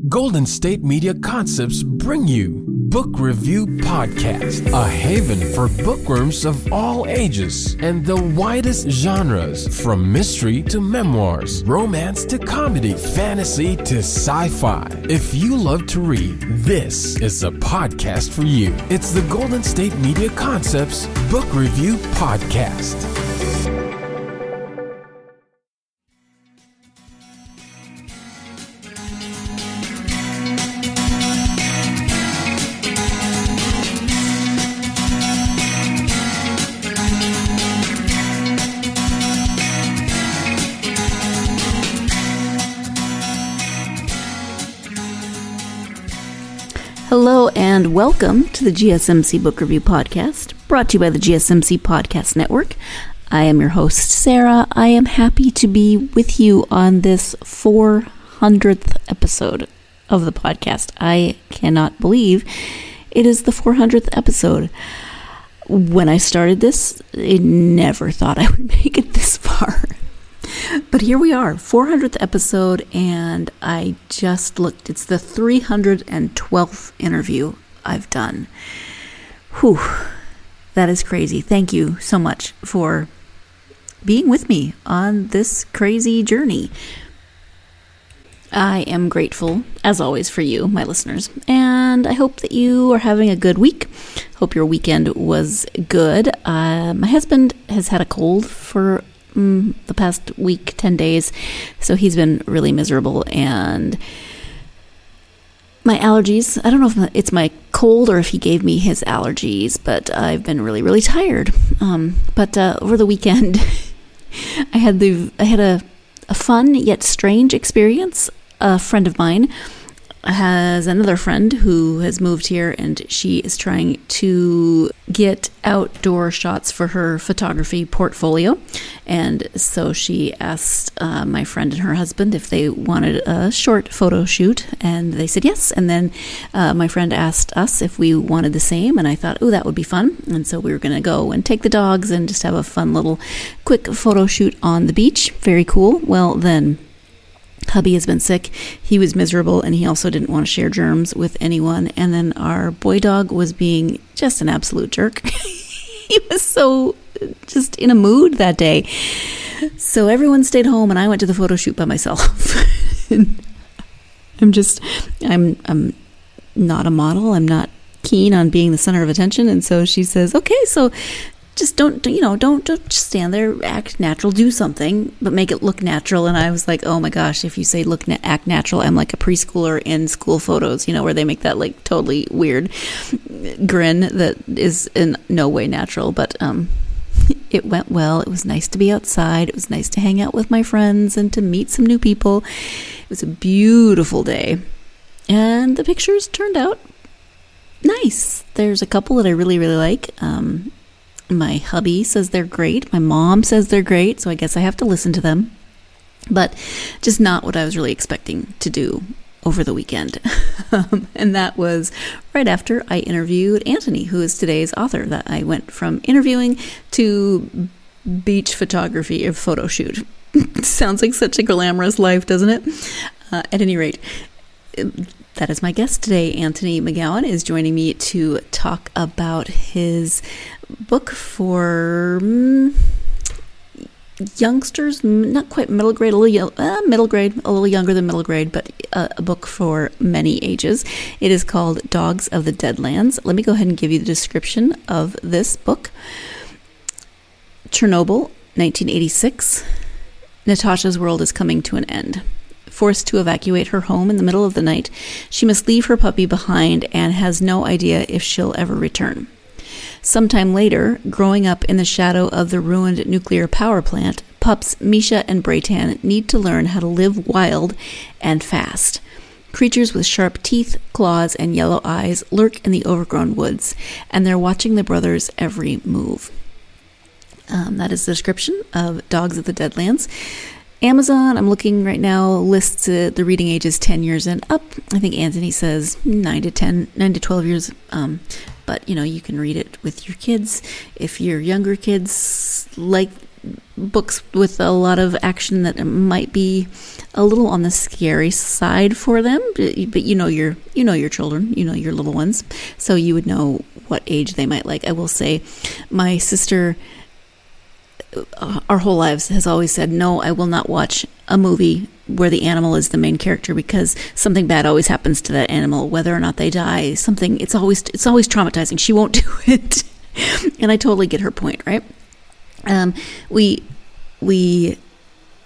Golden State Media Concepts bring you Book Review Podcast, a haven for bookworms of all ages and the widest genres, from mystery to memoirs, romance to comedy, fantasy to sci-fi. If you love to read, this is a podcast for you. It's the Golden State Media Concepts Book Review Podcast. Hello and welcome to the GSMC Book Review Podcast, brought to you by the GSMC Podcast Network. I am your host, Sarah. I am happy to be with you on this 400th episode of the podcast. I cannot believe it is the 400th episode. When I started this, I never thought I would make it this far. But here we are, 400th episode, and I just looked. It's the 312th interview I've done. Whew, that is crazy. Thank you so much for being with me on this crazy journey. I am grateful, as always, for you, my listeners, and I hope that you are having a good week. Hope your weekend was good. My husband has had a cold for the past week, 10 days, so he's been really miserable, and my allergies, I don't know if it's my cold or if he gave me his allergies, but I've been really, really tired. But over the weekend, I had a fun yet strange experience. A friend of mine has another friend who has moved here, and she is trying to get outdoor shots for her photography portfolio. And so she asked my friend and her husband if they wanted a short photo shoot, and they said yes. And then my friend asked us if we wanted the same, and I thought, oh, that would be fun. And so we were going to go and take the dogs and just have a fun little quick photo shoot on the beach. Very cool. Well, then hubby has been sick. He was miserable, and he also didn't want to share germs with anyone. And then our boy dog was being just an absolute jerk. He was so just in a mood that day. So everyone stayed home, and I went to the photo shoot by myself. I'm not a model. I'm not keen on being the center of attention. And so she says, okay, so just don't just stand there, act natural, do something, but make it look natural. And I was like, oh my gosh, if you say act natural, I'm like a preschooler in school photos, where they make that like totally weird grin that is in no way natural. But it went well. It was nice to be outside. It was nice to hang out with my friends and to meet some new people. It was a beautiful day, and the pictures turned out nice. There's a couple that I really, really like. My hubby says they're great. My mom says they're great, so I guess I have to listen to them. But just not what I was really expecting to do over the weekend. And that was right after I interviewed Anthony, who is today's author. That I went from interviewing to beach photography or photo shoot. Sounds like such a glamorous life, doesn't it? At any rate, that is my guest today. Anthony McGowan is joining me to talk about his book for youngsters, not quite middle grade, middle grade, a little younger than middle grade, but a book for many ages. It is called Dogs of the Deadlands. Let me go ahead and give you the description of this book. Chernobyl, 1986. Natasha's world is coming to an end. Forced to evacuate her home in the middle of the night, she must leave her puppy behind and has no idea if she'll ever return. Sometime later, growing up in the shadow of the ruined nuclear power plant, pups Misha and Braytan need to learn how to live wild and fast. Creatures with sharp teeth, claws, and yellow eyes lurk in the overgrown woods, and they're watching the brothers' every move. That is the description of Dogs of the Deadlands. Amazon, I'm looking right now, lists the reading ages 10 years and up. I think Anthony says 9 to 12 years. But, you can read it with your kids. If your younger kids like books with a lot of action that might be a little on the scary side for them, but you know your children, you know your little ones, so you would know what age they might like. I will say, my sister, our whole lives, has always said, no, I will not watch a movie where the animal is the main character, because something bad always happens to that animal, whether or not they die. It's always traumatizing. She won't do it. And I totally get her point, right? We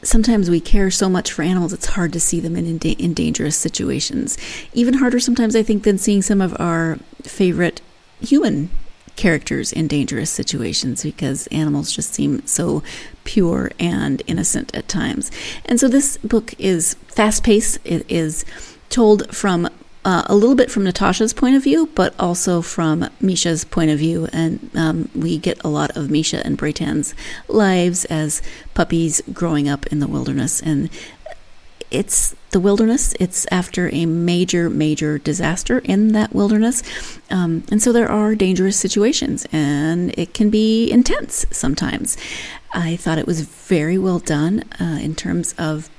sometimes we care so much for animals, it's hard to see them in dangerous situations. Even harder sometimes, I think, than seeing some of our favorite human characters in dangerous situations, because animals just seem so pure and innocent at times. And so this book is fast-paced. It is told from a little bit from Natasha's point of view, but also from Misha's point of view. And we get a lot of Misha and Braytan's lives as puppies growing up in the wilderness. And it's the wilderness. It's after a major, major disaster in that wilderness. And so there are dangerous situations, and it can be intense sometimes. I thought it was very well done in terms of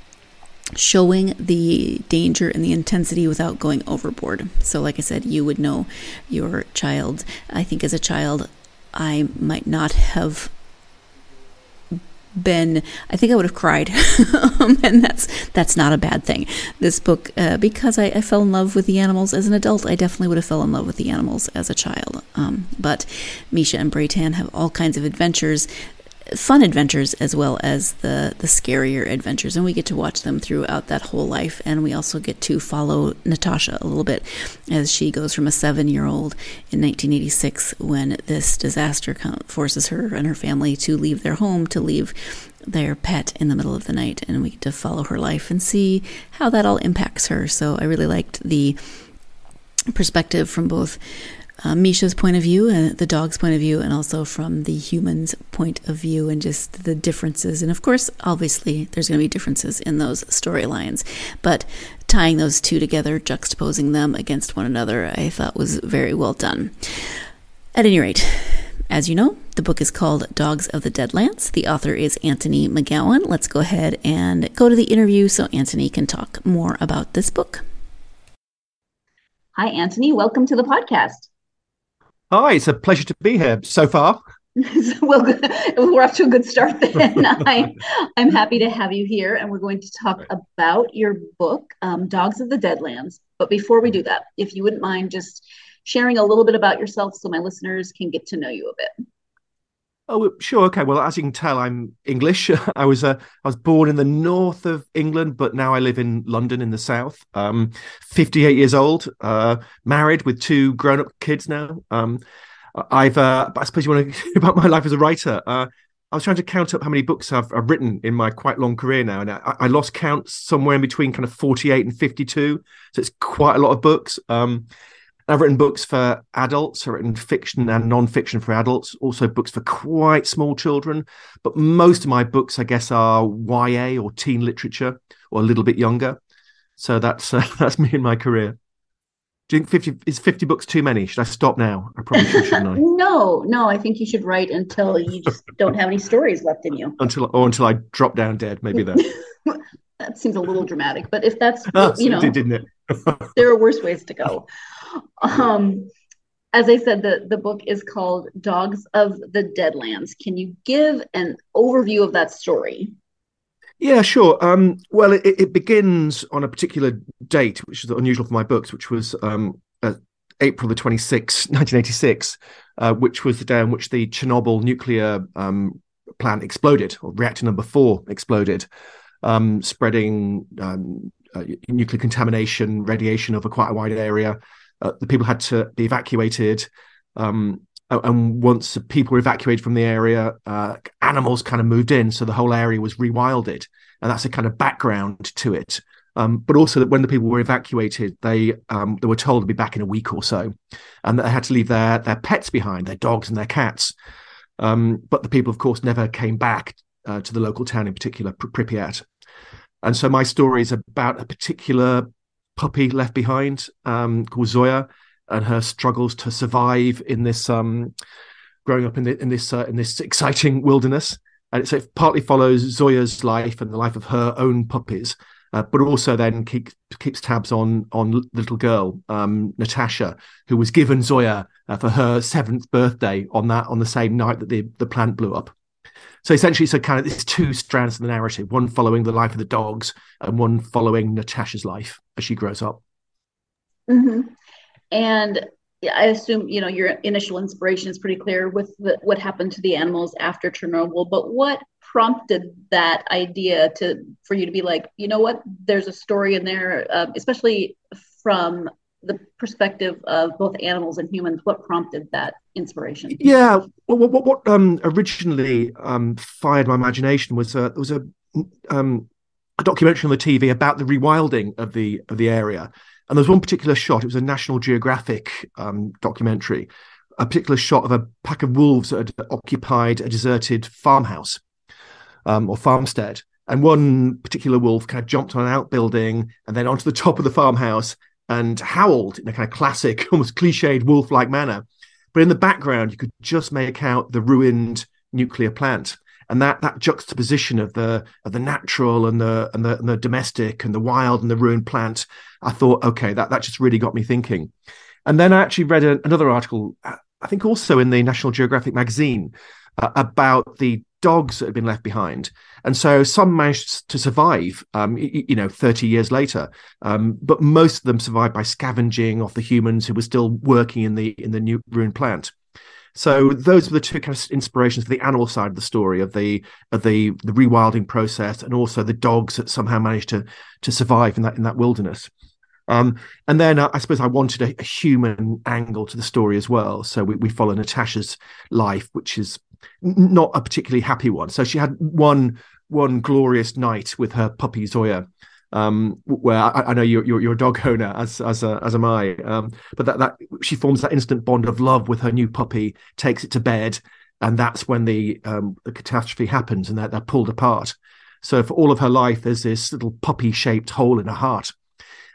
showing the danger and the intensity without going overboard. So like I said, you would know your child. I think as a child, I might not have been, I think I would have cried. And that's not a bad thing. This book, because I fell in love with the animals as an adult, I definitely would have fell in love with the animals as a child. But Misha and Braytan have all kinds of adventures, fun adventures, as well as the scarier adventures, and we get to watch them throughout that whole life. And we also get to follow Natasha a little bit as she goes from a 7-year-old in 1986, when this disaster forces her and her family to leave their home, to leave their pet in the middle of the night, and we get to follow her life and see how that all impacts her. So I really liked the perspective from both Misha's point of view, the dog's point of view, and also from the human's point of view, and just the differences. And of course, obviously, there's going to be differences in those storylines, but tying those two together, juxtaposing them against one another, I thought was very well done. At any rate, as you know, the book is called Dogs of the Deadlands. The author is Anthony McGowan. Let's go ahead and go to the interview so Anthony can talk more about this book. Hi, Anthony. Welcome to the podcast. Hi, it's a pleasure to be here so far. Well, we're off to a good start then. I'm happy to have you here, and we're going to talk about your book, Dogs of the Deadlands. But before we do that, if you wouldn't mind just sharing a little bit about yourself so my listeners can get to know you a bit. Oh, sure. Okay. Well, as you can tell, I'm English. I was born in the north of England, but now I live in London in the south. 58 years old, married with 2 grown-up kids now. But I suppose you want to hear about my life as a writer. I was trying to count up how many books I've written in my quite long career now, and I lost count somewhere in between kind of 48 and 52. So it's quite a lot of books. I've written books for adults, I've written fiction and non-fiction for adults, also books for quite small children. But most of my books, I guess, are YA or teen literature, or a little bit younger. So that's me in my career. Do you think 50 books too many? Should I stop now? I probably should, shouldn't I? No, I think you should write until you just don't have any stories left in you. Until I drop down dead, maybe then. That seems a little dramatic, but if that's, didn't it? There are worse ways to go. As I said, the book is called Dogs of the Deadlands. Can you give an overview of that story? Yeah, sure. Well, it begins on a particular date, which is unusual for my books, which was April the 26th, 1986, which was the day on which the Chernobyl nuclear plant exploded, or reactor number 4 exploded, spreading nuclear contamination, radiation over quite a wide area. The people had to be evacuated. And once people were evacuated from the area, animals kind of moved in. So the whole area was rewilded. And that's a kind of background to it. But also that when the people were evacuated, they were told to be back in a week or so. And that they had to leave their pets behind, their dogs and their cats. But the people, of course, never came back to the local town, in particular, Pripyat. And so my story is about a particular puppy left behind called Zoya, and her struggles to survive in this growing up in this exciting wilderness. And so it partly follows Zoya's life and the life of her own puppies, but also then keeps tabs on the little girl, Natasha, who was given Zoya for her 7th birthday on the same night that the plant blew up. So essentially, kind of these two strands of the narrative, one following the life of the dogs and one following Natasha's life as she grows up. Mm-hmm. And I assume, your initial inspiration is pretty clear with what happened to the animals after Chernobyl, but what prompted that idea for you to be like, you know what, there's a story in there, especially from the perspective of both animals and humans? What prompted that inspiration? Yeah, what originally fired my imagination was there was a documentary on the TV about the rewilding of the area, and there was one particular shot. It was a National Geographic documentary, a particular shot of a pack of wolves that had occupied a deserted farmhouse or farmstead, and one particular wolf kind of jumped on an outbuilding and then onto the top of the farmhouse and howled in a kind of classic, almost cliched wolf-like manner. But in the background, you could just make out the ruined nuclear plant, and that juxtaposition of the natural and the domestic and the wild and the ruined plant. I thought, okay, that just really got me thinking. And then I actually read another article, I think also in the National Geographic magazine, about the dogs that had been left behind. And so some managed to survive, 30 years later, but most of them survived by scavenging off the humans who were still working in the new ruined plant. So those were the two kind of inspirations for the animal side of the story, of the rewilding process, and also the dogs that somehow managed to survive in that wilderness. And then I suppose I wanted a human angle to the story as well. So we follow Natasha's life, which is not a particularly happy one. So she had one glorious night with her puppy Zoya, where I know you're a dog owner, as am I. But that she forms that instant bond of love with her new puppy, takes it to bed, and that's when the catastrophe happens, and they're pulled apart. So for all of her life, there's this little puppy-shaped hole in her heart.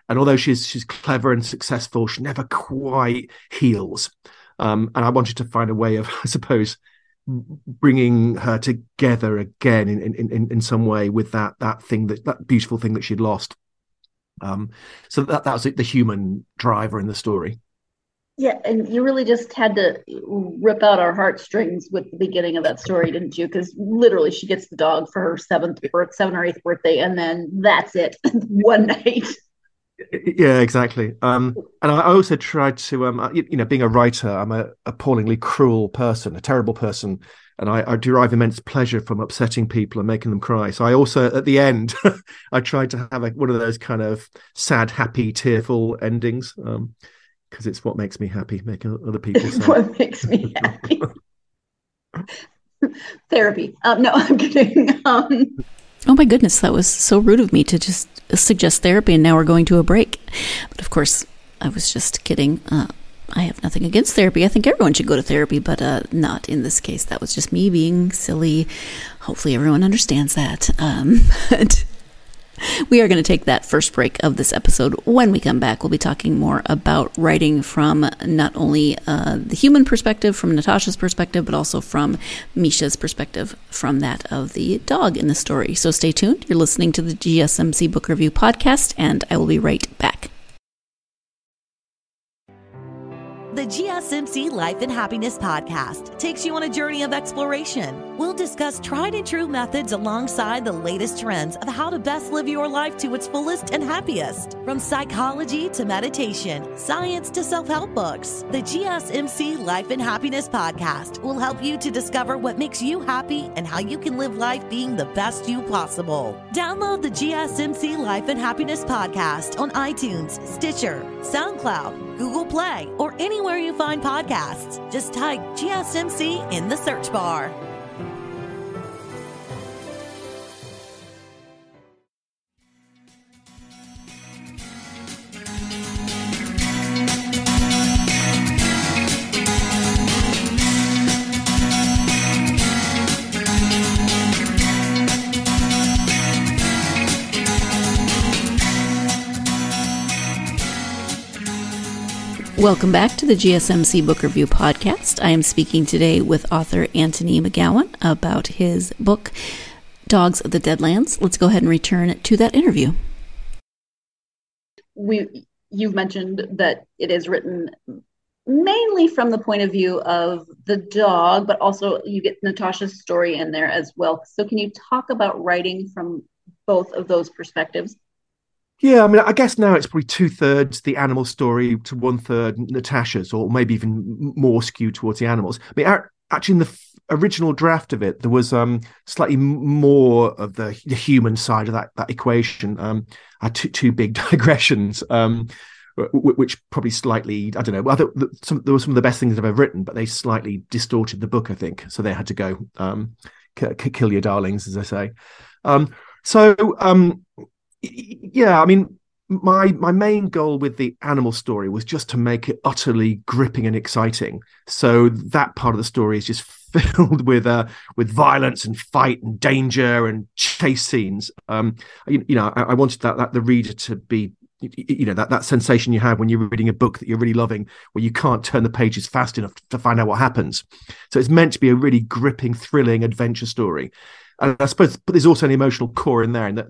And although she's clever and successful, she never quite heals. And I wanted to find a way of, I suppose, bringing her together again in some way with that beautiful thing that she'd lost. So that was the human driver in the story. Yeah, and you really just had to rip out our heartstrings with the beginning of that story, didn't you? Because literally, she gets the dog for her 7th or 8th birthday, and then that's it, one night. Yeah, exactly. And I also tried to, being a writer, I'm an appallingly cruel person, a terrible person, and I derive immense pleasure from upsetting people and making them cry. So I also, at the end, I tried to have one of those kind of sad, happy, tearful endings, because it's what makes me happy, making other people sad. What makes me happy. Therapy. No, I'm kidding. Oh my goodness, that was so rude of me to just suggest therapy, and now we're going to a break. But of course, I was just kidding. I have nothing against therapy. I think everyone should go to therapy, but not in this case. That was just me being silly. Hopefully everyone understands that. But we are going to take that first break of this episode. When we come back, we'll be talking more about writing from not only the human perspective, from Natasha's perspective, but also from Misha's perspective, from that of the dog in the story. So stay tuned. You're listening to the GSMC Book Review Podcast, and I will be right back. The GSMC Life and Happiness Podcast takes you on a journey of exploration. We'll discuss tried and true methods alongside the latest trends of how to best live your life to its fullest and happiest. From psychology to meditation, science to self-help books, the GSMC Life and Happiness Podcast will help you to discover what makes you happy and how you can live life being the best you possible. Download the GSMC Life and Happiness Podcast on iTunes, Stitcher, SoundCloud, Google Play, or anywhere you find podcasts. Just type GSMC in the search bar. Welcome back to the GSMC Book Review Podcast. I am speaking today with author Anthony McGowan about his book, Dogs of the Deadlands. Let's go ahead and return to that interview. You've mentioned that it is written mainly from the point of view of the dog, but also you get Natasha's story in there as well. So can you talk about writing from both of those perspectives? Yeah, I mean, I guess now it's probably 2/3 the animal story to 1/3 Natasha's, or maybe even more skewed towards the animals. I mean, actually, in the original draft of it, there was slightly more of the human side of that equation. I had two big digressions, which probably slightly, I don't know, there were some of the best things I've ever written, but they slightly distorted the book, I think. So they had to go kill your darlings, as I say. Yeah, I mean, my main goal with the animal story was just to make it utterly gripping and exciting. So that part of the story is just filled with violence and fight and danger and chase scenes. I wanted that the reader to be, that sensation you have when you're reading a book that you're really loving, where you can't turn the pages fast enough to find out what happens. So it's meant to be a really gripping, thrilling adventure story. And I suppose, but there's also an emotional core in there, and that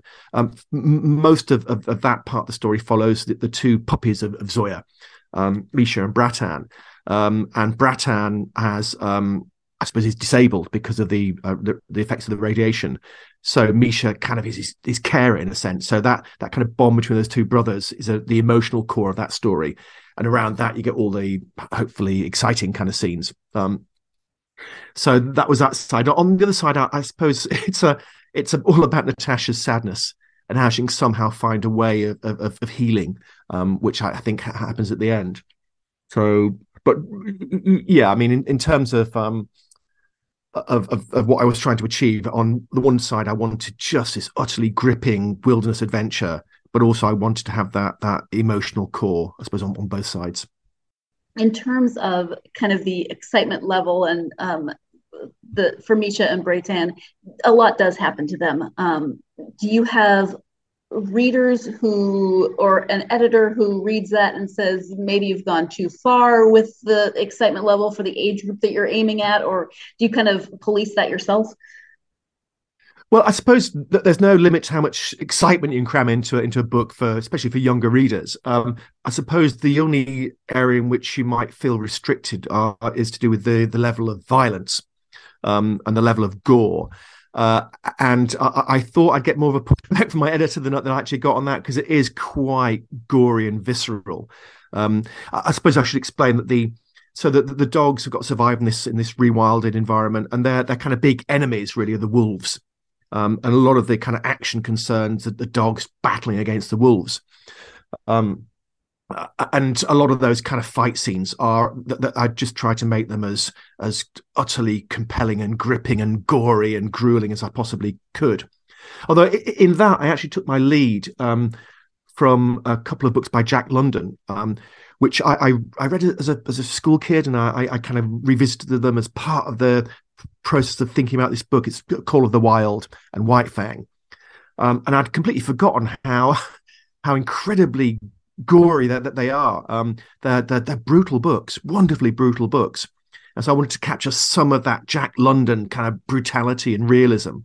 most of that part of the story follows the two puppies of Zoya, Misha and Bratan. And Bratan has, I suppose, he's disabled because of the effects of the radiation. So Misha kind of is his carer in a sense. So that kind of bond between those two brothers is the emotional core of that story, and around that you get all the hopefully exciting kind of scenes. So that was that side. On the other side, I suppose it's all about Natasha's sadness and how she can somehow find a way of healing, which I think happens at the end. So, but yeah, I mean, in terms of what I was trying to achieve, on the one side, I wanted just this utterly gripping wilderness adventure, but also I wanted to have that emotional core, I suppose, on both sides. In terms of kind of the excitement level and for Misha and Braytan, a lot does happen to them. Do you have readers or an editor who reads that and says, maybe you've gone too far with the excitement level for the age group that you're aiming at, or do you kind of police that yourself? Well, I suppose that there's no limit to how much excitement you can cram into a book, especially for younger readers. I suppose the only area in which you might feel restricted is to do with the level of violence and the level of gore. And I thought I'd get more of a pushback from my editor than I actually got on that, because it is quite gory and visceral. I suppose I should explain that the dogs have got to survive in this rewilded environment, and they're kind of big enemies, really, of the wolves. And a lot of the kind of action concerns the dogs battling against the wolves. And a lot of those kind of fight scenes are that I just try to make them as utterly compelling and gripping and gory and grueling as I possibly could. Although in that, I actually took my lead from a couple of books by Jack London, which I read as a school kid, and I kind of revisited them as part of the process of thinking about this book. It's Call of the Wild and White Fang, and I'd completely forgotten how incredibly gory that they are. They're brutal books, wonderfully brutal books, and so I wanted to capture some of that Jack London kind of brutality and realism,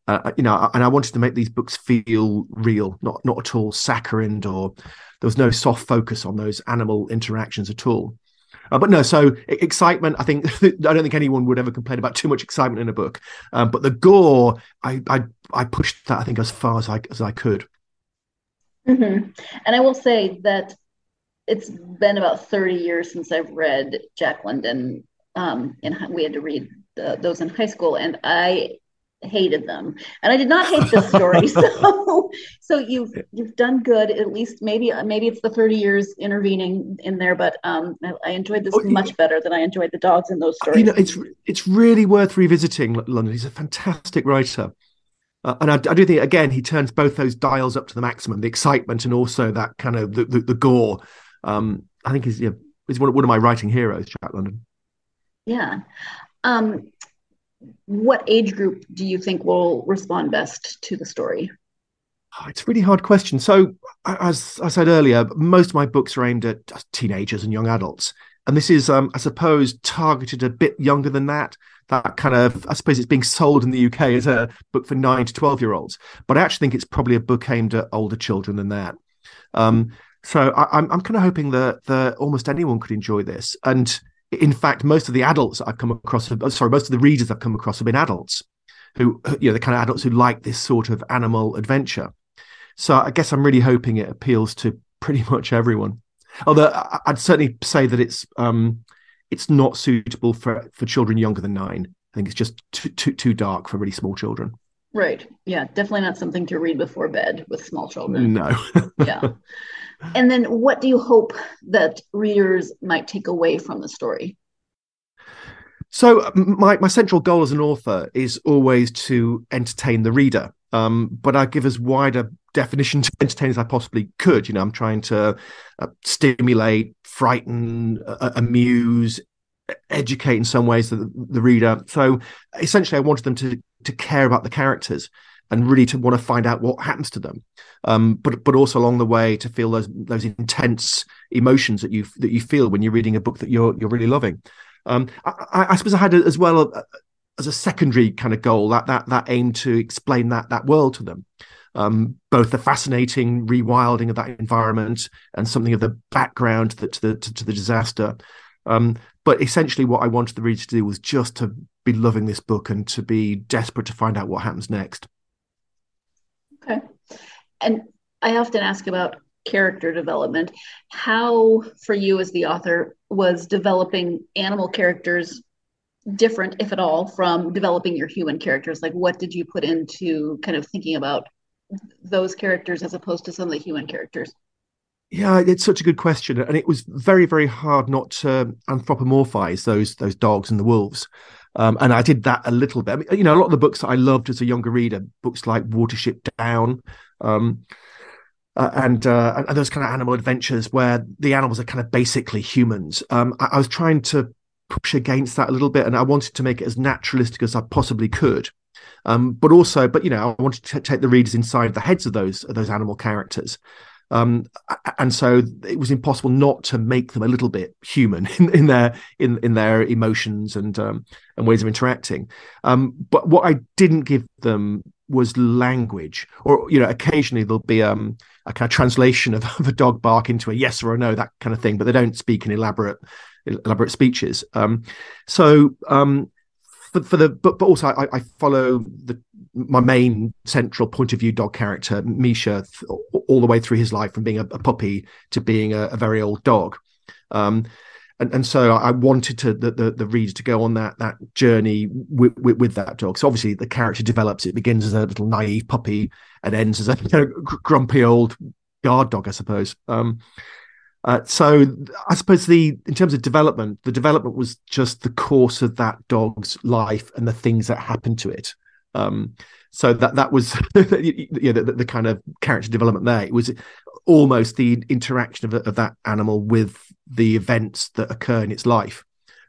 and I wanted to make these books feel real, not at all saccharined, or there was no soft focus on those animal interactions at all. But no, so excitement, I don't think anyone would ever complain about too much excitement in a book. But the gore, I pushed that, I think, as far as I could. Mm-hmm. And I will say that it's been about 30 years since I've read Jack London. We had to read those in high school, and I hated them, and I did not hate this story. So you've done good. At least maybe it's the 30 years intervening in there, but I enjoyed this much better than I enjoyed the dogs in those stories. It's really worth revisiting London. He's a fantastic writer, and I do think, again, he turns both those dials up to the maximum: the excitement and also that kind of the gore. I think he's one of my writing heroes, Jack London. Yeah. What age group do you think will respond best to the story? It's a really hard question. So, as I said earlier, most of my books are aimed at teenagers and young adults. And this is, I suppose, targeted a bit younger than that. That kind of, I suppose it's being sold in the UK as a book for 9 to 12-year-olds. But I actually think it's probably a book aimed at older children than that. So I'm kind of hoping that almost anyone could enjoy this. And in fact, most of the adults I've come across, most of the readers I've come across have been adults who, the kind of adults who like this sort of animal adventure. So I guess I'm really hoping it appeals to pretty much everyone. Although I'd certainly say that it's not suitable for children younger than 9. I think it's just too dark for really small children. Right. Yeah, definitely not something to read before bed with small children. No. Yeah. And then what do you hope that readers might take away from the story? So my central goal as an author is always to entertain the reader. But I give as wide a definition to entertain as I possibly could. I'm trying to stimulate, frighten, amuse, educate in some ways the reader. So essentially, I wanted them to care about the characters and really to want to find out what happens to them. But also along the way to feel those intense emotions that you feel when you're reading a book that you're really loving. I suppose I had as well as a secondary kind of goal that aim to explain that world to them, both the fascinating rewilding of that environment and something of the background to the disaster. But essentially, what I wanted the reader to do was just to be loving this book and to be desperate to find out what happens next. Okay, and I often ask about character development. How, for you as the author, was developing animal characters different, if at all, from developing your human characters? Like, what did you put into kind of thinking about those characters as opposed to some of the human characters? Yeah, it's such a good question, and it was very, very hard not to anthropomorphize those dogs and the wolves. And I did that a little bit. I mean, a lot of the books that I loved as a younger reader, books like Watership Down, and those kind of animal adventures where the animals are kind of basically humans. I was trying to push against that a little bit, and I wanted to make it as naturalistic as I possibly could. But I wanted to take the readers inside the heads of those animal characters. And so it was impossible not to make them a little bit human in their emotions and ways of interacting. But what I didn't give them was language, or occasionally there'll be a kind of translation of a dog bark into a yes or a no, that kind of thing. But they don't speak in elaborate speeches. But also I follow my main central point of view dog character, Misha, all the way through his life from being a puppy to being a very old dog. And so I wanted the reader to go on that journey with that dog. So obviously the character develops. It begins as a little naive puppy and ends as a grumpy old guard dog, I suppose. So I suppose in terms of development, the development was just the course of that dog's life and the things that happened to it. So that was the kind of character development there. It was almost the interaction of that animal with the events that occur in its life.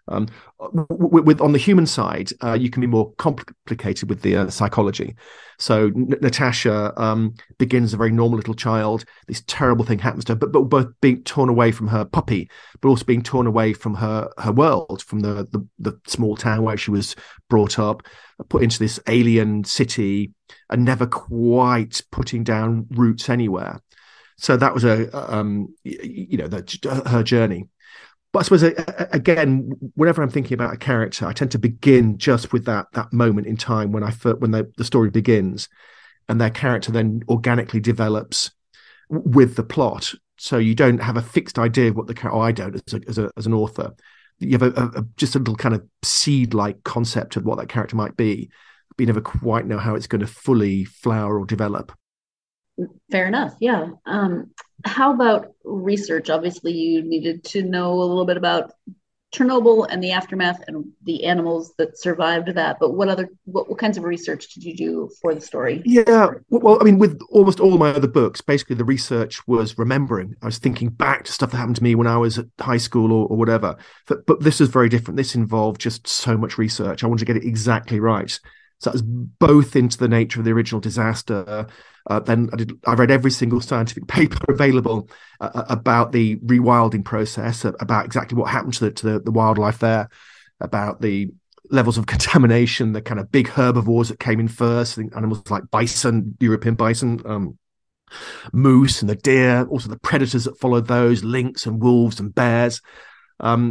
On the human side, you can be more complicated with the psychology. So Natasha begins a very normal little child. This terrible thing happens to her, but both being torn away from her puppy, but also being torn away from her world, from the small town where she was brought up, put into this alien city, and never quite putting down roots anywhere. So that was her journey. But I suppose, again, whenever I'm thinking about a character, I tend to begin just with that moment in time when the story begins, and their character then organically develops with the plot. So you don't have a fixed idea of what I don't as an author. You have just a little kind of seed-like concept of what that character might be, but you never quite know how it's going to fully flower or develop. Fair enough. Yeah. How about research? Obviously, you needed to know a little bit about Chernobyl and the aftermath and the animals that survived that. But what kinds of research did you do for the story? Yeah, well, I mean, with almost all of my other books, basically the research was remembering. I was thinking back to stuff that happened to me when I was at high school or whatever. But this is very different. This involved just so much research. I wanted to get it exactly right. So that was both into the nature of the original disaster. Then I read every single scientific paper available about the rewilding process, about exactly what happened to the wildlife there, about the levels of contamination, the kind of big herbivores that came in first, animals like bison, European bison, moose and the deer, also the predators that followed those, lynx and wolves and bears.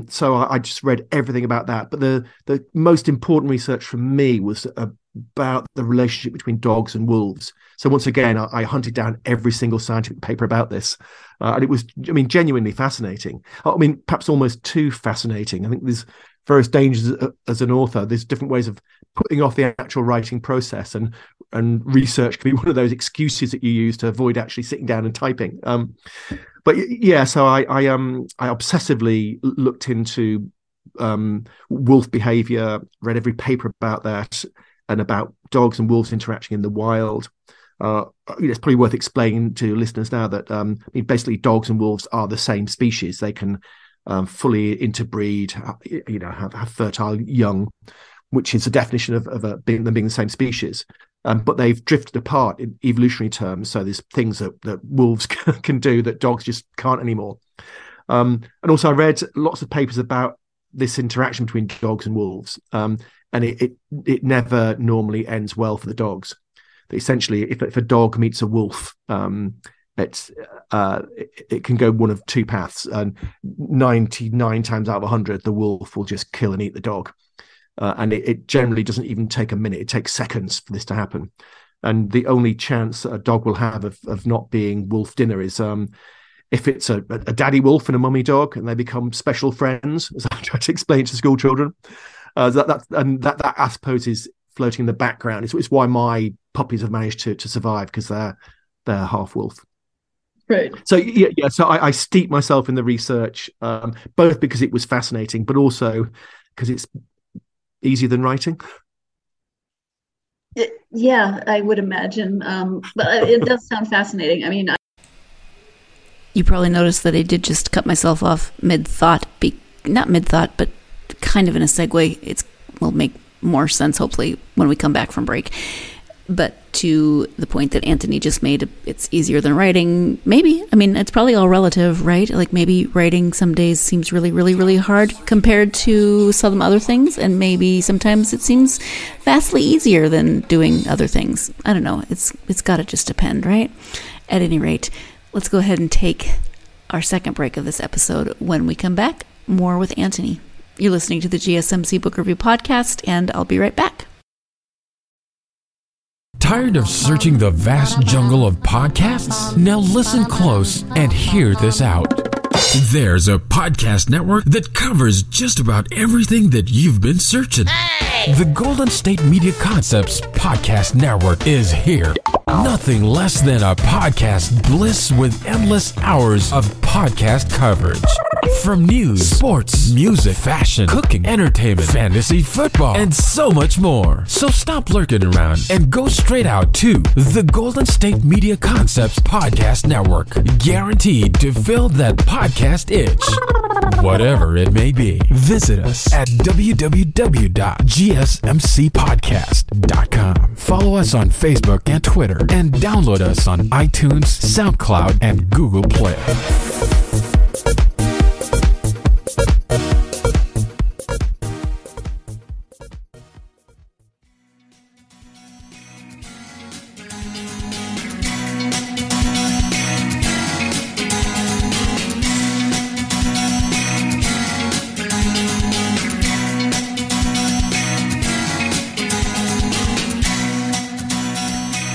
So I just read everything about that. But the most important research for me was about the relationship between dogs and wolves. So once again, I hunted down every single scientific paper about this. And it was, genuinely fascinating. Perhaps almost too fascinating. I think there's various dangers as an author. There's different ways of putting off the actual writing process, and research can be one of those excuses that you use to avoid actually sitting down and typing. But yeah, so I obsessively looked into wolf behavior, read every paper about that and about dogs and wolves interacting in the wild. It's probably worth explaining to listeners now that basically dogs and wolves are the same species. They can fully interbreed, have fertile young, which is the definition of them being the same species. But they've drifted apart in evolutionary terms. So there's things that wolves can do that dogs just can't anymore. And also I read lots of papers about this interaction between dogs and wolves. And it never normally ends well for the dogs. Essentially, if a dog meets a wolf, it can go one of two paths. And 99 times out of 100, the wolf will just kill and eat the dog. And it generally doesn't even take a minute. It takes seconds for this to happen. And the only chance that a dog will have of not being wolf dinner is if it's a daddy wolf and a mummy dog, and they become special friends, as I try to explain to school children. That I suppose is floating in the background. It's why my puppies have managed to survive, because they're half wolf. Right. So yeah. So I steeped myself in the research, both because it was fascinating, but also because it's easier than writing. Yeah, I would imagine. But it does sound fascinating. You probably noticed that I did just cut myself off mid-thought, not mid-thought, but kind of in a segue. It will make more sense, hopefully, when we come back from break. But to the point that Anthony just made, it's easier than writing. Maybe. It's probably all relative, right? Like maybe writing some days seems really, really, really hard compared to some other things. And maybe sometimes it seems vastly easier than doing other things. I don't know. It's got to just depend, right? At any rate, let's go ahead and take our second break of this episode. When we come back, more with Anthony. You're listening to the GSMC Book Review Podcast, and I'll be right back. Tired of searching the vast jungle of podcasts? Now listen close and hear this out. There's a podcast network that covers just about everything that you've been searching. Hey! The Golden State Media Concepts Podcast Network is here. Nothing less than a podcast bliss with endless hours of podcast coverage. From news, sports, music, fashion, cooking, entertainment, fantasy, football, and so much more. So stop lurking around and go straight out to the Golden State Media Concepts Podcast Network. Guaranteed to fill that podcast itch. Whatever it may be. Visit us at www.gsmcpodcast.com. Follow us on Facebook and Twitter, and download us on iTunes, SoundCloud, and Google Play.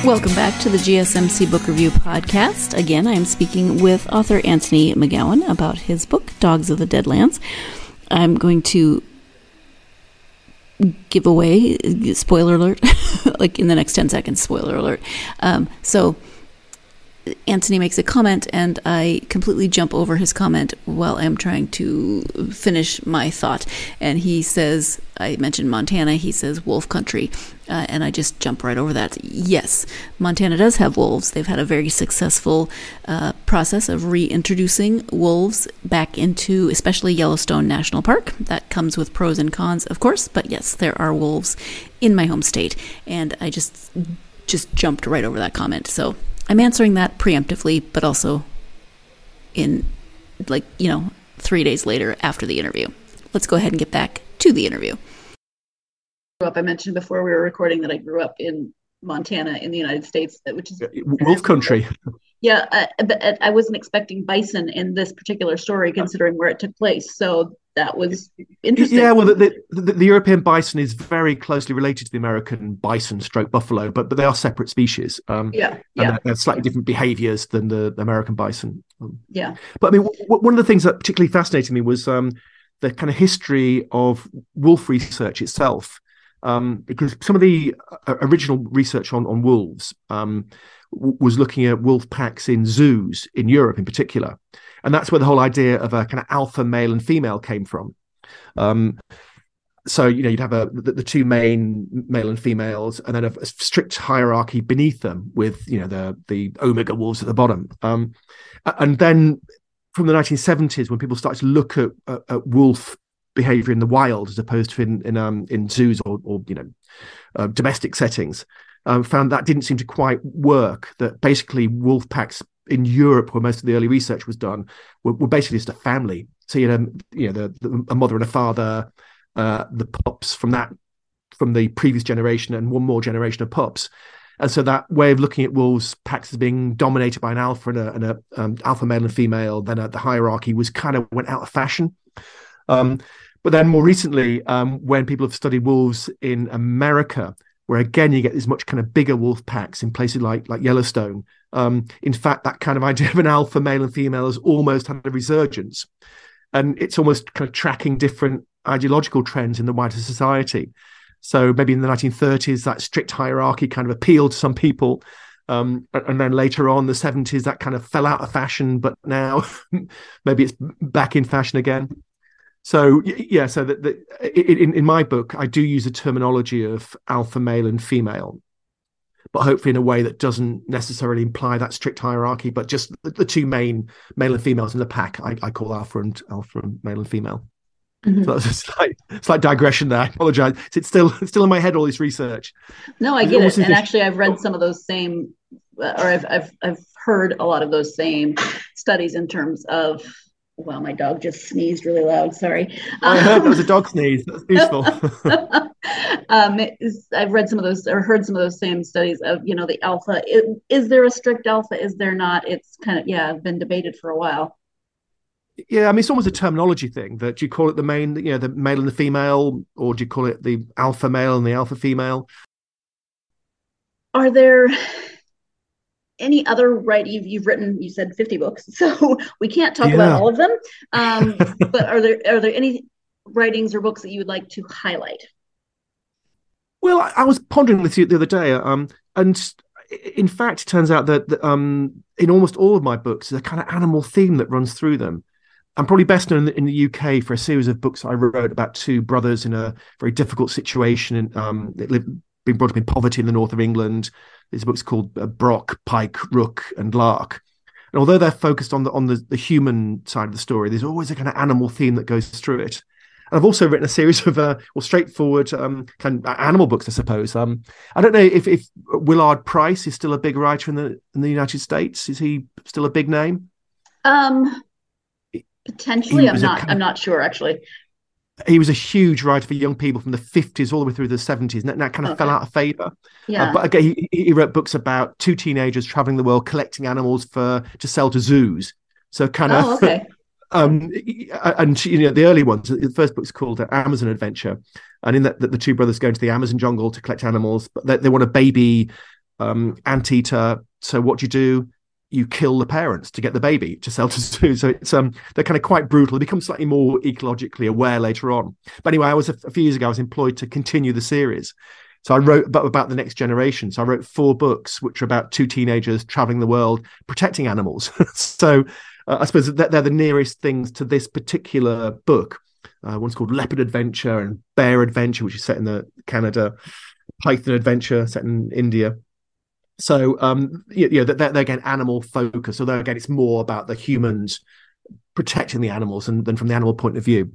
Welcome back to the GSMC Book Review Podcast. Again, I am speaking with author Anthony McGowan about his book, Dogs of the Deadlands. I'm going to give away, spoiler alert, like in the next 10 seconds, spoiler alert. So Anthony makes a comment, and I completely jump over his comment while I'm trying to finish my thought. And he says, I mentioned Montana. He says wolf country, and I just jump right over that. Yes, Montana does have wolves. They've had a very successful process of reintroducing wolves back into, especially Yellowstone National Park. That comes with pros and cons, of course, but yes, there are wolves in my home state, and I just jumped right over that comment. So I'm answering that preemptively, but also in 3 days later after the interview. Let's go ahead and get back to the interview. I mentioned before we were recording that I grew up in Montana in the United States, which is wolf country. Yeah, but I wasn't expecting bison in this particular story, considering where it took place. So that was interesting. Yeah, well, the European bison is very closely related to the American bison stroke buffalo, but they are separate species. And they have slightly different behaviors than the American bison. But I mean, one of the things that particularly fascinated me was the kind of history of wolf research itself. Because some of the original research on wolves was looking at wolf packs in zoos in Europe in particular. And that's where the whole idea of a kind of alpha male and female came from. So, you'd have the two main male and females, and then a strict hierarchy beneath them with, the omega wolves at the bottom. And then from the 1970s, when people started to look at wolf behavior in the wild as opposed to in zoos or domestic settings, found that didn't seem to quite work. That basically wolf packs in Europe, where most of the early research was done, were basically just a family. So a mother and a father, the pups from the previous generation, and one more generation of pups. And so that way of looking at wolves packs as being dominated by an alpha and a alpha male and female, then the hierarchy went out of fashion. But then more recently, when people have studied wolves in America, where again you get these much kind of bigger wolf packs in places like Yellowstone, in fact, that kind of idea of an alpha male and female has almost had a resurgence. And it's almost kind of tracking different ideological trends in the wider society. So maybe in the 1930s, that strict hierarchy kind of appealed to some people. And then later on, the 70s, that kind of fell out of fashion, but now maybe it's back in fashion again. So yeah, so in my book, I do use a terminology of alpha male and female, but hopefully in a way that doesn't necessarily imply that strict hierarchy, but just the two main male and females in the pack, I call alpha and male and female. Mm-hmm. So that's a slight digression there. I apologize. It's still in my head, all this research. No, I get it. And actually, I've read some of those same, or I've heard a lot of those same studies in terms of. Wow, my dog just sneezed really loud. Sorry. I heard that was a dog sneeze. That's beautiful. I've read some of those or heard some of those same studies of, the alpha. Is there a strict alpha? Is there not? It's kind of, been debated for a while. Yeah, I mean, it's almost a terminology thing. That do you call it the male and the female, or do you call it the alpha male and the alpha female? Are there any other you've written, you said 50 books, so we can't talk about all of them. But are there any writings or books that you would like to highlight? Well, I was pondering this the other day, and in fact, it turns out that in almost all of my books, there's a kind of animal theme that runs through them. I'm probably best known in the UK for a series of books I wrote about two brothers in a very difficult situation, and being brought up in poverty in the north of England. These books called Brock, Pike, Rook, and Lark. And although they're focused on the human side of the story, there's always a kind of animal theme that goes through it. And I've also written a series of straightforward kind of animal books, I suppose. I don't know if Willard Price is still a big writer in the United States. Is he still a big name? Potentially, I'm not sure actually. He was a huge writer for young people from the 50s all the way through the 70s, and that kind of fell out of favor. Yeah. But again, he wrote books about two teenagers traveling the world, collecting animals to sell to zoos. So kind of, okay. And the early ones, the first book's called Amazon Adventure, and in that the two brothers go into the Amazon jungle to collect animals, but they want a baby anteater. So what do? You kill the parents to get the baby to sell to zoos. So it's they're kind of quite brutal. They become slightly more ecologically aware later on. But anyway, a few years ago, I was employed to continue the series. So I wrote about the next generation. So I wrote 4 books, which are about 2 teenagers traveling the world, protecting animals. So I suppose they're the nearest things to this particular book. One's called Leopard Adventure and Bear Adventure, which is set in the Canada. Python Adventure set in India. So they're again animal focused. Although again, it's more about the humans protecting the animals than from the animal point of view.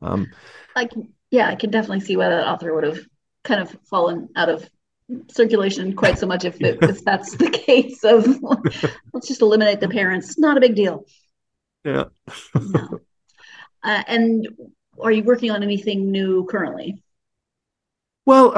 I can definitely see why that author would have kind of fallen out of circulation quite so much if that's the case of let's just eliminate the parents. Not a big deal. Yeah. No. And are you working on anything new currently? Well,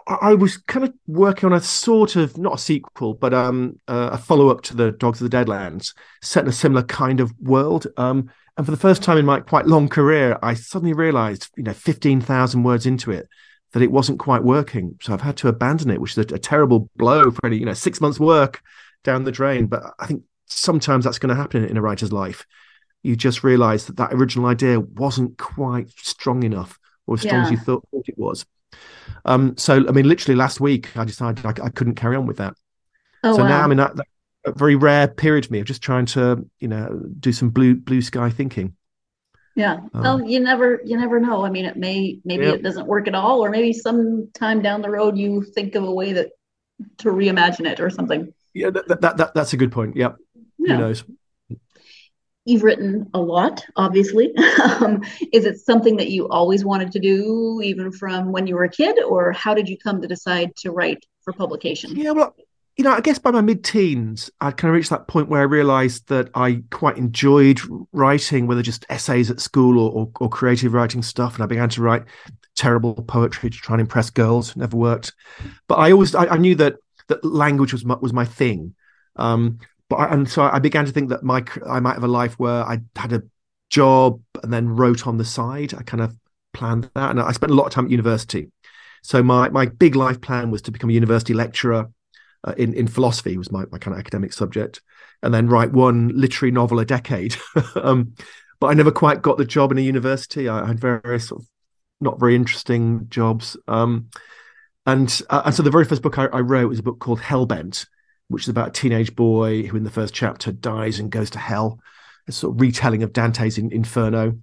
I was kind of working on a sort of, not a sequel, but a follow-up to the Dogs of the Deadlands, set in a similar kind of world. And for the first time in my quite long career, I suddenly realized, 15,000 words into it, that it wasn't quite working. So I've had to abandon it, which is a terrible blow for any, 6 months work down the drain. But I think sometimes that's going to happen in a writer's life. You just realize that original idea wasn't quite strong enough or as strong as you thought it was. So, literally last week, I decided I couldn't carry on with that. Oh, so wow. now I'm in that a very rare period for me of just trying to, do some blue sky thinking. Yeah. Well, you never know. Maybe it doesn't work at all, or maybe sometime down the road you think of a way to reimagine it or something. Yeah, that's a good point. Yep. Yeah. Who knows? You've written a lot, obviously. Is it something that you always wanted to do, even from when you were a kid, or how did you come to decide to write for publication? Yeah, well, I guess by my mid-teens, I'd kind of reached that point where I realized that I quite enjoyed writing, whether just essays at school or creative writing stuff. And I began to write terrible poetry to try and impress girls. Never worked. But I knew that language was my thing. So I began to think that I might have a life where I had a job and then wrote on the side. I kind of planned that. And I spent a lot of time at university. So my big life plan was to become a university lecturer in philosophy, was my kind of academic subject, and then write one literary novel a decade. But I never quite got the job in a university. I had various sort of not very interesting jobs. And so the very first book I wrote was a book called Hellbent, which is about a teenage boy who in the first chapter dies and goes to hell. A sort of retelling of Dante's Inferno.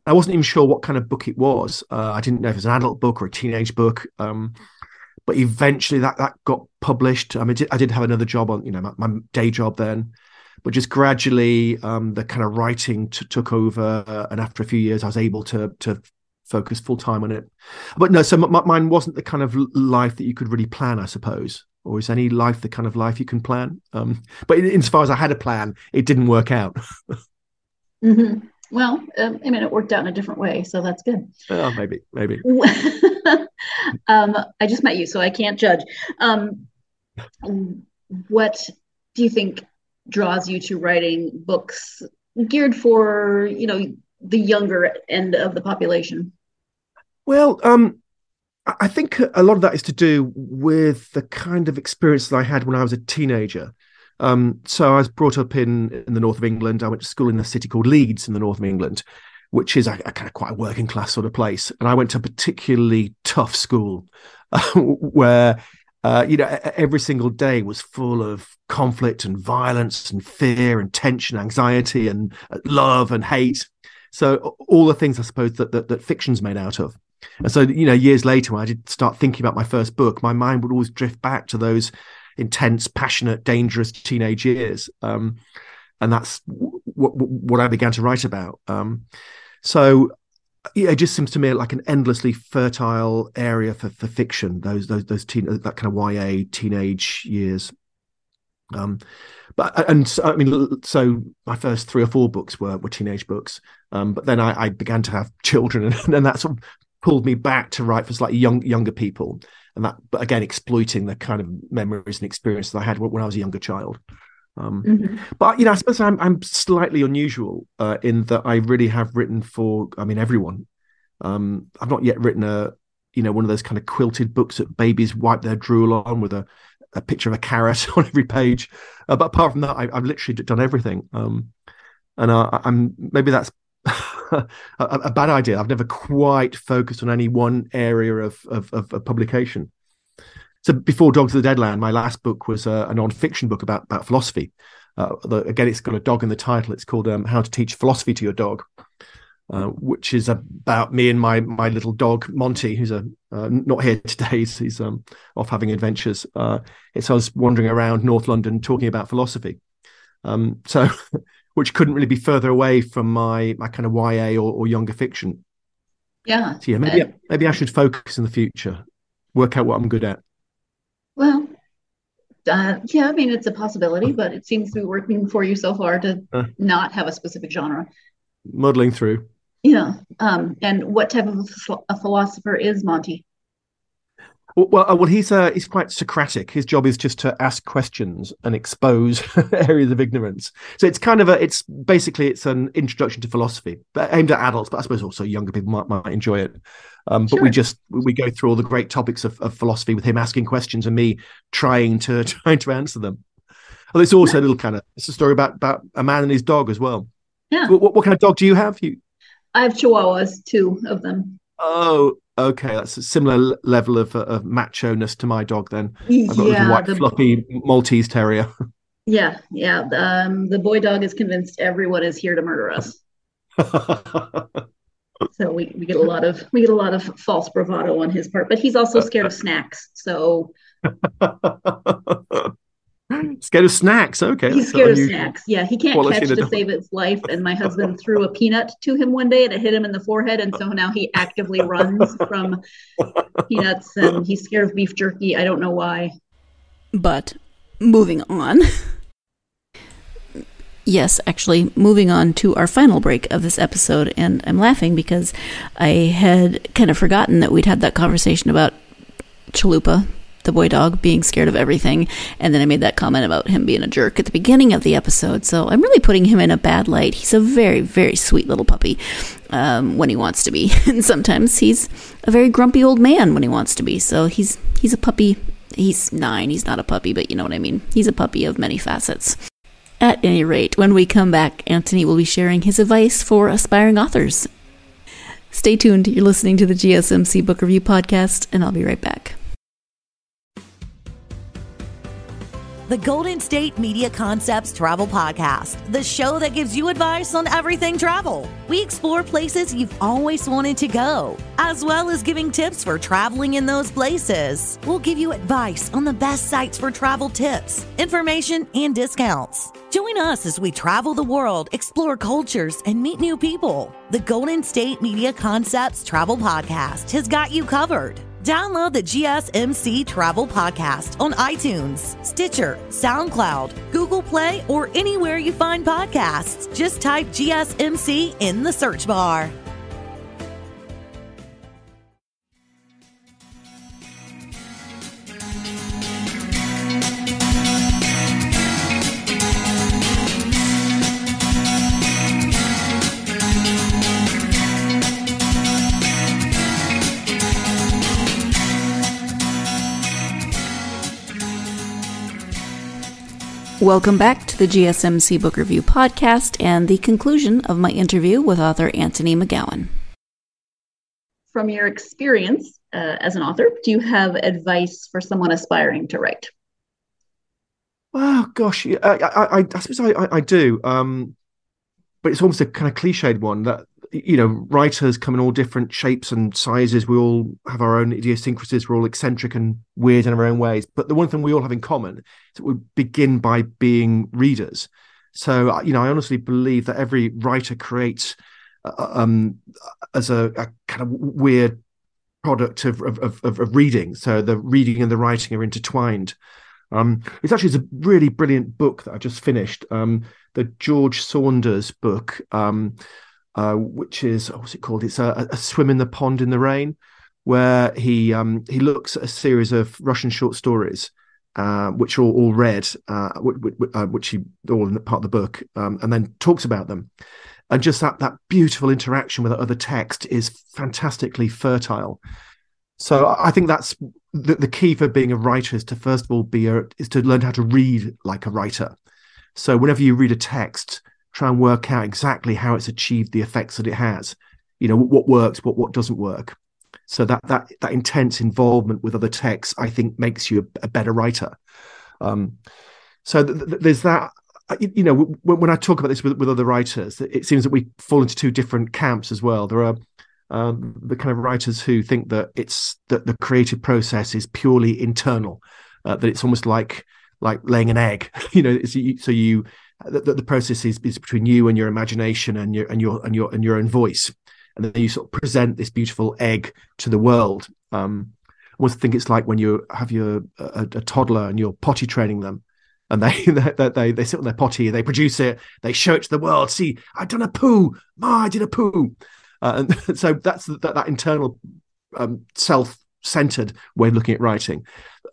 I wasn't even sure what kind of book it was. I didn't know if it was an adult book or a teenage book. But eventually that got published. I did have another job on, my day job then. But just gradually the kind of writing took over. And after a few years, I was able to focus full time on it. But no, so mine wasn't the kind of life that you could really plan, I suppose. Or is any life the kind of life you can plan? But insofar as I had a plan, it didn't work out. Mm-hmm. Well, it worked out in a different way, so that's good. Maybe. I just met you, so I can't judge. What do you think draws you to writing books geared for, the younger end of the population? Well, I think a lot of that is to do with the kind of experience that I had when I was a teenager. So I was brought up in the north of England. I went to school in a city called Leeds in the north of England, which is a kind of quite a working class sort of place. And I went to a particularly tough school where, every single day was full of conflict and violence and fear and tension, anxiety and love and hate. So all the things, I suppose, that fiction's made out of. And so, years later, when I did start thinking about my first book, my mind would always drift back to those intense, passionate, dangerous teenage years. And that's what I began to write about. So it just seems to me like an endlessly fertile area for fiction, that kind of YA teenage years. So my first 3 or 4 books were teenage books. But then I began to have children, and then that sort of pulled me back to write for slightly younger people. And that, but again, exploiting the kind of memories and experiences I had when I was a younger child. But I suppose I'm slightly unusual in that I really have written for, everyone. I've not yet written one of those kind of quilted books that babies wipe their drool on with a picture of a carrot on every page. But apart from that, I've literally done everything. And I'm maybe that's a bad idea. I've never quite focused on any one area of publication. So before Dogs of the Deadland, my last book was a non-fiction book about philosophy. Again, it's got a dog in the title. It's called How to Teach Philosophy to Your Dog. which is about me and my little dog Monty, who's not here today. He's off having adventures. It's us wandering around North London talking about philosophy. So, which couldn't really be further away from my kind of YA or younger fiction. Yeah. So yeah, maybe I should focus in the future, work out what I'm good at. Well, yeah, I mean, it's a possibility, but it seems to be working for you so far to not have a specific genre. Muddling through. Yeah. And what type of a philosopher is Monty? Well, he's quite Socratic. His job is just to ask questions and expose areas of ignorance. So it's kind of it's an introduction to philosophy, but aimed at adults. But I suppose also younger people might enjoy it. But Sure. we go through all the great topics of philosophy with him asking questions and me trying to answer them. Well, it's also it's a story about a man and his dog as well. Yeah. What kind of dog do you have? I have Chihuahuas, 2 of them. Oh, okay. That's a similar level of macho-ness to my dog then. I've got a little white fluffy Maltese terrier. Yeah. The boy dog is convinced everyone is here to murder us. So we get a lot of false bravado on his part, but he's also scared of snacks. So scared of snacks. Okay, he's scared of snacks. Yeah, he can't catch to save his life. And my husband threw a peanut to him one day, and it hit him in the forehead. And so now he actively runs from peanuts, and he's scared of beef jerky. I don't know why. But moving on. Yes, actually, moving on to our final break of this episode, and I'm laughing because I had kind of forgotten that we'd had that conversation about Chalupa, the boy dog, being scared of everything, and then I made that comment about him being a jerk at the beginning of the episode, so I'm really putting him in a bad light. He's a very, very sweet little puppy when he wants to be, and sometimes he's a very grumpy old man when he wants to be, so he's a puppy. He's 9, he's not a puppy, but you know what I mean. He's a puppy of many facets. At any rate, when we come back, Anthony will be sharing his advice for aspiring authors. Stay tuned. You're listening to the GSMC Book Review Podcast, and I'll be right back. The Golden State Media Concepts Travel Podcast, the show that gives you advice on everything travel. We explore places you've always wanted to go, as well as giving tips for traveling in those places. We'll give you advice on the best sites for travel tips, information, and discounts. Join us as we travel the world, explore cultures, and meet new people. The Golden State Media Concepts Travel Podcast has got you covered. Download the GSMC Travel Podcast on iTunes, Stitcher, SoundCloud, Google Play, or anywhere you find podcasts. Just type GSMC in the search bar. Welcome back to the GSMC Book Review Podcast and the conclusion of my interview with author Anthony McGowan. From your experience as an author, do you have advice for someone aspiring to write? Oh gosh, I suppose I do, but it's almost a kind of cliched one that writers come in all different shapes and sizes. We all have our own idiosyncrasies. We're all eccentric and weird in our own ways. But the one thing we all have in common is that we begin by being readers. So I honestly believe that every writer creates as a kind of weird product of reading. So the reading and the writing are intertwined. It's a really brilliant book that I just finished. The George Saunders book, which is, what's it called? It's a Swim in the Pond in the Rain, where he looks at a series of Russian short stories, which are all read, which he all in the part of the book, and then talks about them. And just that beautiful interaction with that other text is fantastically fertile. So I think that's the key for being a writer, is to first of all is to learn how to read like a writer. So whenever you read a text, try and work out exactly how it's achieved the effects that it has. What works, what doesn't work. So that intense involvement with other texts, I think, makes you a better writer. So there's that. when I talk about this with other writers, it seems that we fall into two different camps as well. There are the kind of writers who think that that the creative process is purely internal, that it's almost like laying an egg. The process is between you and your imagination and your own voice, and then you sort of present this beautiful egg to the world. I almost think it's like when you have a toddler and you're potty training them, and they sit on their potty, they produce it, they show it to the world. See, I've done a poo, Ma, I did a poo, and so that's that internal self-centered way of looking at writing,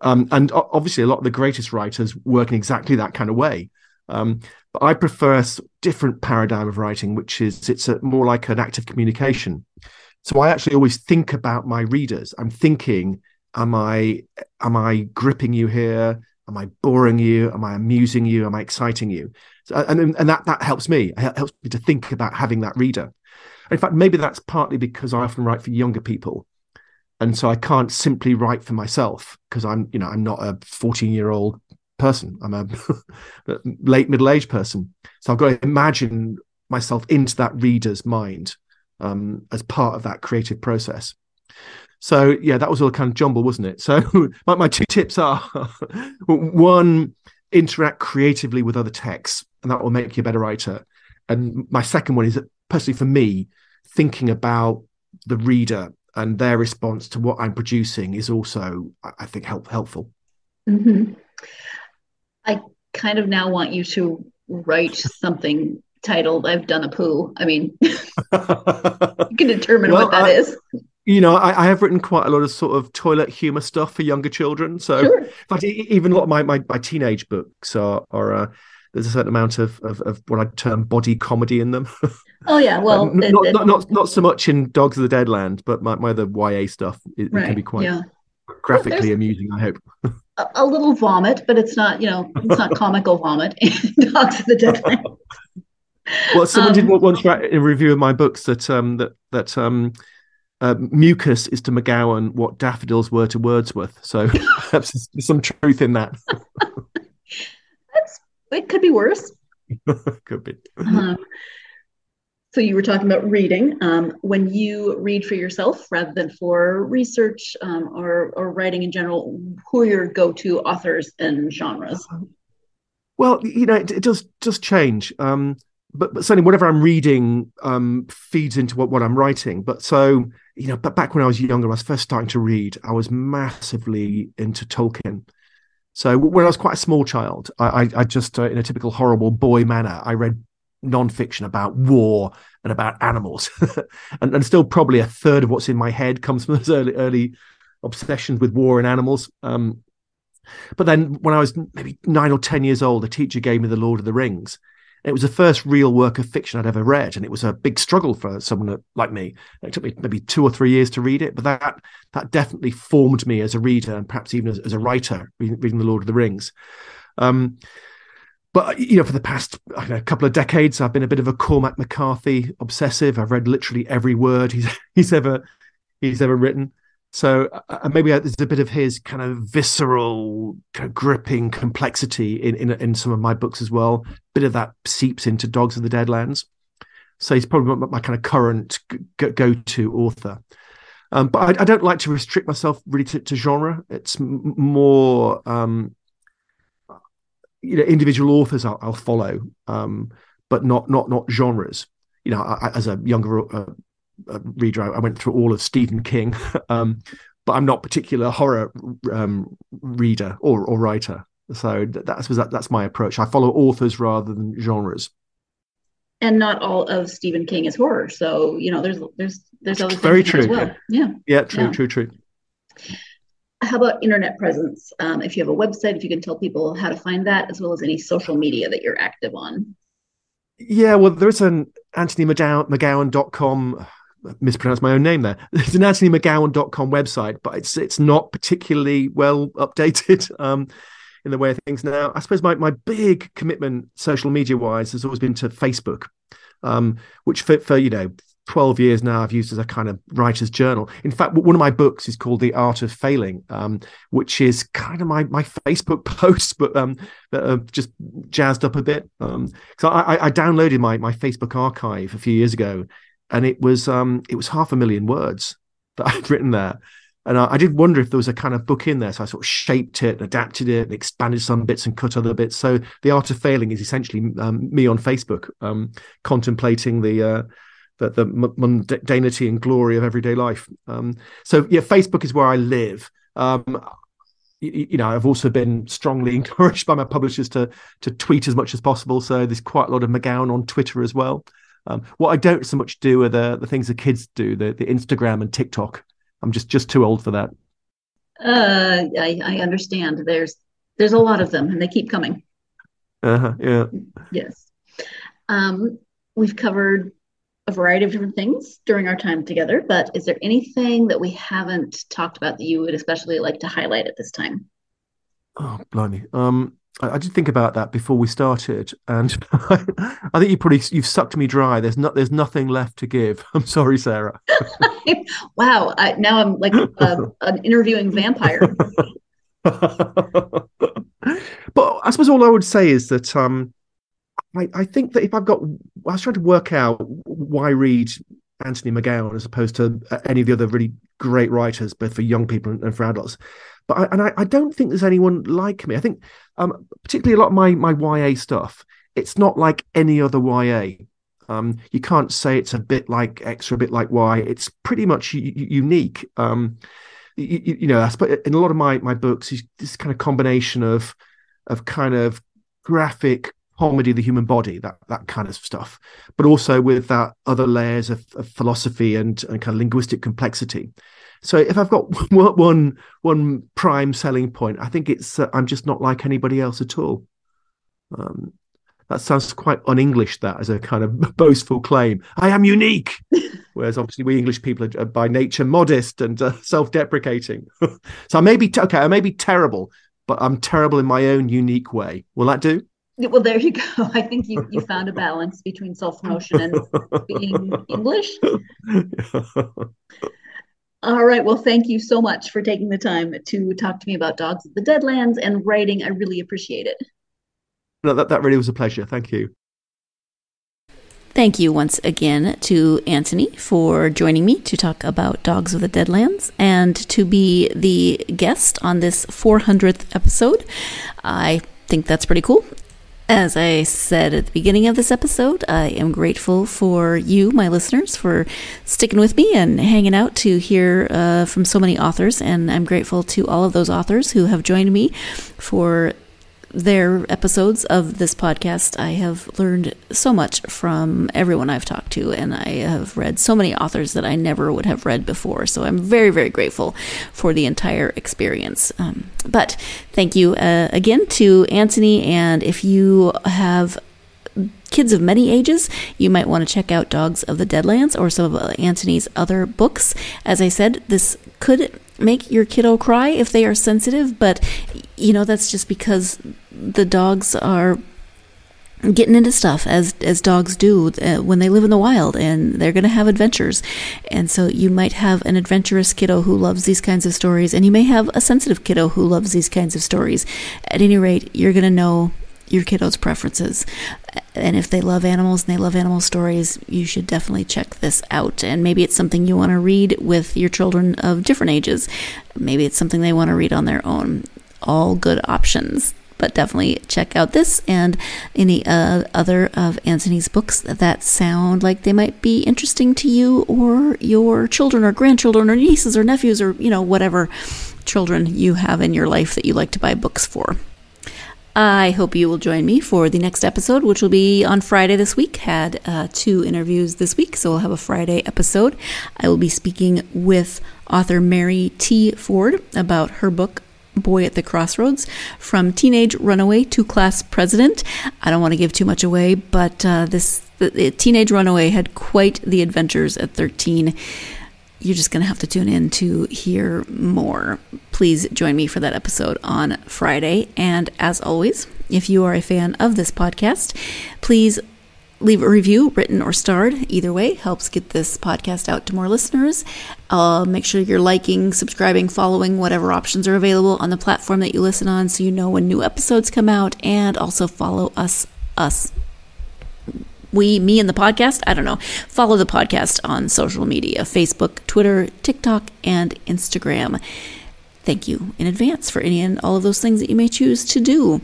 and obviously a lot of the greatest writers work in exactly that kind of way. But I prefer a different paradigm of writing, which is it's more like an act of communication. So I actually always think about my readers. I'm thinking, am I gripping you here? Am I boring you? Am I amusing you? Am I exciting you? So, and that helps me. It helps me to think about having that reader. In fact, maybe that's partly because I often write for younger people, and so I can't simply write for myself because I'm not a 14-year-old person. I'm a late middle-aged person, so I've got to imagine myself into that reader's mind as part of that creative process. So yeah, that was all kind of jumble, wasn't it? So my two tips are: one, interact creatively with other texts, and that will make you a better writer. And my second one is that, personally for me, thinking about the reader and their response to what I'm producing is also, I think, helpful. Mm-hmm. I kind of now want you to write something titled "I've Done a Poo." I mean, you can determine what that is. I have written quite a lot of sort of toilet humor stuff for younger children. So, sure. In fact, even a lot of my teenage books are there's a certain amount of what I'd term body comedy in them. Oh yeah, well, not so much in Dogs of the Deadland, but my other YA stuff it can be quite graphically amusing, I hope. A little vomit, but it's not comical vomit in Dogs of the Deadland. Well, someone did once write in a review of my books that mucus is to McGowan what daffodils were to Wordsworth. So perhaps there's some truth in that. It could be worse. Could be. So you were talking about reading. When you read for yourself rather than for research or writing in general, who are your go-to authors and genres? Well, it does change. But certainly whatever I'm reading feeds into what I'm writing. But so, but back when I was younger, when I was first starting to read, I was massively into Tolkien. So when I was quite a small child, I just, in a typical horrible boy manner, I read non-fiction about war and about animals. and still probably a third of what's in my head comes from those early obsessions with war and animals. But then when I was maybe 9 or 10 years old, a teacher gave me The Lord of the Rings. It was the first real work of fiction I'd ever read, and it was a big struggle for someone like me. It took me maybe 2 or 3 years to read it, but that definitely formed me as a reader and perhaps even as a writer, reading The Lord of the Rings. But for the past couple of decades, I've been a bit of a Cormac McCarthy obsessive. I've read literally every word he's ever written. So maybe there's a bit of his kind of visceral, kind of gripping complexity in some of my books as well. A bit of that seeps into Dogs of the Deadlands. So he's probably my kind of current go-to author. But I don't like to restrict myself really to genre. It's more, individual authors I'll follow, but not genres. As a younger reader, I went through all of Stephen King, but I'm not particular horror reader or writer. So that's my approach. I follow authors rather than genres. And not all of Stephen King is horror. So there's other things very true as well. Yeah. True. How about internet presence? If you have a website, if you can tell people how to find that, as well as any social media that you're active on. Yeah, well, there's an AnthonyMcGowan.com. Mispronounced my own name there. There's an AnthonyMcGowan.com website, but it's not particularly well updated in the way of things now. I suppose my big commitment social media wise has always been to Facebook, which for 12 years now I've used as a kind of writer's journal. In fact, one of my books is called The Art of Failing, which is kind of my Facebook posts, but just jazzed up a bit. So I downloaded my Facebook archive a few years ago, and it was 500,000 words that I'd written there. And I did wonder if there was a kind of book in there. So I sort of shaped it, adapted it, and expanded some bits and cut other bits. So The Art of Failing is essentially me on Facebook, contemplating the mundanity and glory of everyday life. So yeah, Facebook is where I live. I've also been strongly encouraged by my publishers to tweet as much as possible. So there's quite a lot of McGowan on Twitter as well. What I don't so much do are the things the kids do, the Instagram and TikTok. I'm just too old for that. I understand. There's a lot of them, and they keep coming. Yeah. Yes. We've covered a variety of different things during our time together, but is there anything that we haven't talked about that you would especially like to highlight at this time? Oh, blimey. I did think about that before we started, and I think you've sucked me dry. There's nothing left to give. I'm sorry, Sarah. Wow. Now I'm like an interviewing vampire. But I suppose all I would say is that I think that I was trying to work out why read Anthony McGowan as opposed to any of the other really great writers, both for young people and for adults. But I don't think there's anyone like me. I think particularly a lot of my YA stuff, it's not like any other YA. You can't say it's a bit like X or a bit like Y. It's pretty much unique. I suppose in a lot of my books, this kind of combination of kind of graphic comedy of the human body, that kind of stuff, but also with that other layers of philosophy and kind of linguistic complexity. So if I've got one prime selling point, I think it's I'm just not like anybody else at all. That sounds quite un-English, that as a kind of boastful claim. I am unique. Whereas obviously we English people are by nature modest and self-deprecating. So I may be terrible, but I'm terrible in my own unique way. Will that do? Well, there you go. I think you found a balance between self-promotion and being English. All right. Well, thank you so much for taking the time to talk to me about Dogs of the Deadlands and writing. I really appreciate it. No, that really was a pleasure. Thank you. Thank you once again to Anthony for joining me to talk about Dogs of the Deadlands and to be the guest on this 400th episode. I think that's pretty cool. As I said at the beginning of this episode, I am grateful for you, my listeners, for sticking with me and hanging out to hear from so many authors. And I'm grateful to all of those authors who have joined me for their episodes of this podcast. I have learned so much from everyone I've talked to, and I have read so many authors that I never would have read before. So I'm very, very grateful for the entire experience. But thank you again to Anthony. And if you have kids of many ages, you might want to check out Dogs of the Deadlands or some of Anthony's other books. As I said, this could make your kiddo cry if they are sensitive, but that's just because the dogs are getting into stuff as dogs do when they live in the wild, and they're going to have adventures. And so you might have an adventurous kiddo who loves these kinds of stories, and you may have a sensitive kiddo who loves these kinds of stories. At any rate, you're going to know your kiddo's preferences. And if they love animals and they love animal stories, you should definitely check this out. And maybe it's something you want to read with your children of different ages. Maybe it's something they want to read on their own. All good options. But definitely check out this and any other of Anthony's books that sound like they might be interesting to you or your children or grandchildren or nieces or nephews or, whatever children you have in your life that you like to buy books for. I hope you will join me for the next episode, which will be on Friday this week. Had 2 interviews this week, so we'll have a Friday episode. I will be speaking with author Mary T. Ford about her book, Boy at the Crossroads, From Teenage Runaway to Class President. I don't want to give too much away, but the teenage runaway had quite the adventures at 13. You're just going to have to tune in to hear more. Please join me for that episode on Friday. And as always, if you are a fan of this podcast, please leave a review, written or starred. Either way helps get this podcast out to more listeners. Make sure you're liking, subscribing, following, whatever options are available on the platform that you listen on so you know when new episodes come out. And also follow us. Me and the podcast, I don't know. Follow the podcast on social media, Facebook, Twitter, TikTok, and Instagram. Thank you in advance for any and all of those things that you may choose to do.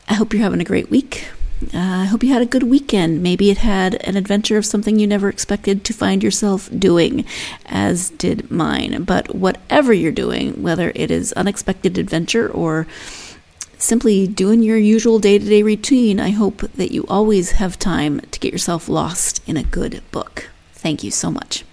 I hope you're having a great week. I hope you had a good weekend. Maybe it had an adventure of something you never expected to find yourself doing, as did mine. But whatever you're doing, whether it is unexpected adventure or simply doing your usual day-to-day routine, I hope that you always have time to get yourself lost in a good book. Thank you so much.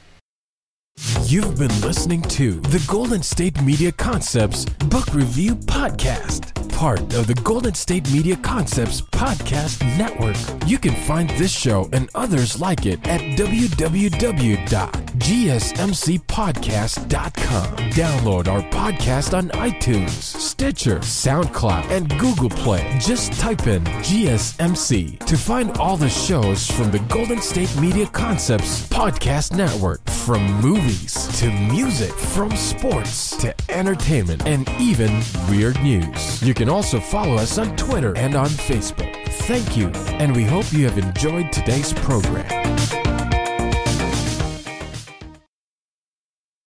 You've been listening to the Golden State Media Concepts Book Review Podcast, part of the Golden State Media Concepts Podcast Network. You can find this show and others like it at www.gsmcpodcast.com. Download our podcast on iTunes, Stitcher, SoundCloud, and Google Play. Just type in GSMC to find all the shows from the Golden State Media Concepts Podcast Network, from movies to music, from sports to entertainment, and even weird news. You can also follow us on Twitter and on Facebook. Thank you, and we hope you have enjoyed today's program.